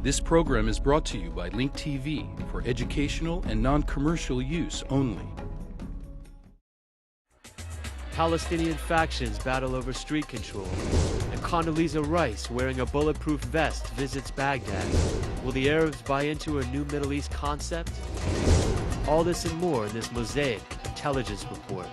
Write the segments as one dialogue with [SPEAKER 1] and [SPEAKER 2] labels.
[SPEAKER 1] This program is brought to you by Link TV for educational and non-commercial use only.
[SPEAKER 2] Palestinian factions battle over street control. And Condoleezza Rice, wearing a bulletproof vest, visits Baghdad. Will the Arabs buy into a new Middle East concept? All this and more in this Mosaic Intelligence Report.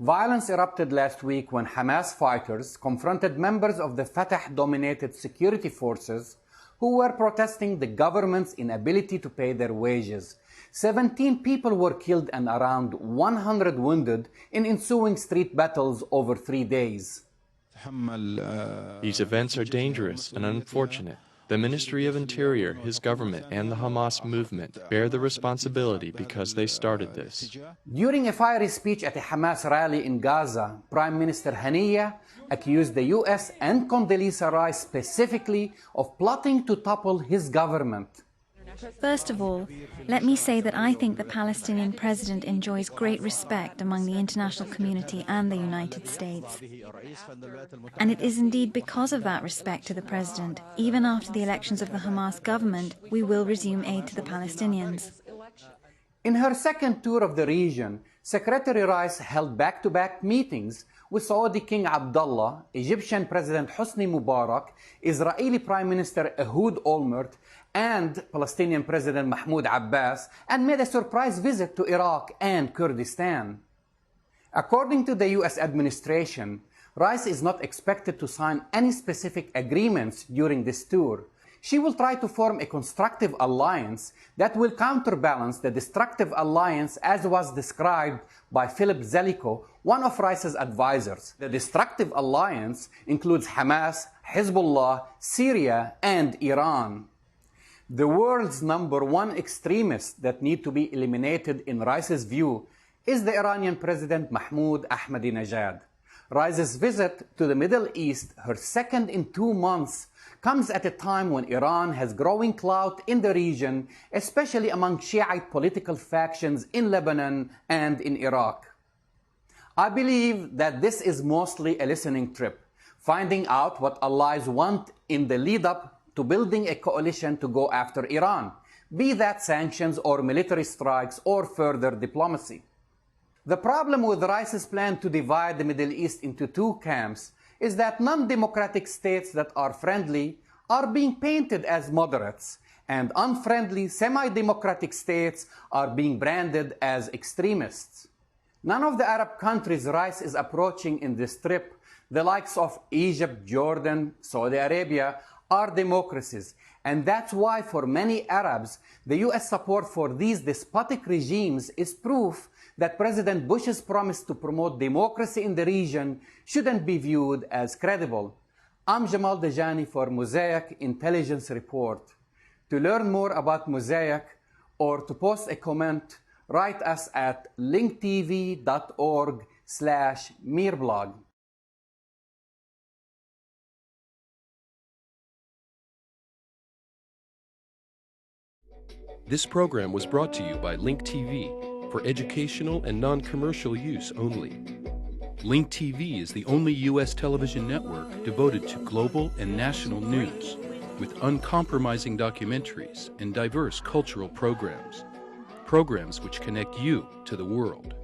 [SPEAKER 3] Violence erupted last week when Hamas fighters confronted members of the Fatah-dominated security forces who were protesting the government's inability to pay their wages. 17 people were killed and around 100 wounded in ensuing street battles over 3 days.
[SPEAKER 4] These events are dangerous and unfortunate. The Ministry of Interior, his government, and the Hamas movement bear the responsibility because they started this.
[SPEAKER 3] During a fiery speech at a Hamas rally in Gaza, Prime Minister Haniyeh accused the U.S. and Condoleezza Rice specifically of plotting to topple his government.
[SPEAKER 5] First of all, let me say that I think the Palestinian president enjoys great respect among the international community and the United States. And it is indeed because of that respect to the president, even after the elections of the Hamas government, we will resume aid to the Palestinians.
[SPEAKER 3] In her second tour of the region, Secretary Rice held back-to-back meetings with Saudi King Abdullah, Egyptian President Hosni Mubarak, Israeli Prime Minister Ehud Olmert, and Palestinian President Mahmoud Abbas, and made a surprise visit to Iraq and Kurdistan. According to the U.S. administration, Rice is not expected to sign any specific agreements during this tour. She will try to form a constructive alliance that will counterbalance the destructive alliance as was described by Philip Zelikow, one of Rice's advisors. The destructive alliance includes Hamas, Hezbollah, Syria, and Iran. The world's #1 extremist that need to be eliminated in Rice's view is the Iranian President Mahmoud Ahmadinejad. Rice's visit to the Middle East, her second in 2 months, comes at a time when Iran has growing clout in the region, especially among Shiite political factions in Lebanon and in Iraq. I believe that this is mostly a listening trip, finding out what allies want in the lead-up to building a coalition to go after Iran, be that sanctions or military strikes or further diplomacy. The problem with Rice's plan to divide the Middle East into 2 camps is that non-democratic states that are friendly are being painted as moderates, and unfriendly semi-democratic states are being branded as extremists. None of the Arab countries Rice is approaching in this trip, the likes of Egypt, Jordan, Saudi Arabia, are democracies, and that's why for many Arabs, the U.S. support for these despotic regimes is proof that President Bush's promise to promote democracy in the region shouldn't be viewed as credible. I'm Jamal Dajani for Mosaic Intelligence Report. To learn more about Mosaic or to post a comment, write us at linktv.org/mirblog.
[SPEAKER 1] This program was brought to you by Link TV for educational and non-commercial use only. Link TV is the only U.S. television network devoted to global and national news, with uncompromising documentaries and diverse cultural programs. Programs which connect you to the world.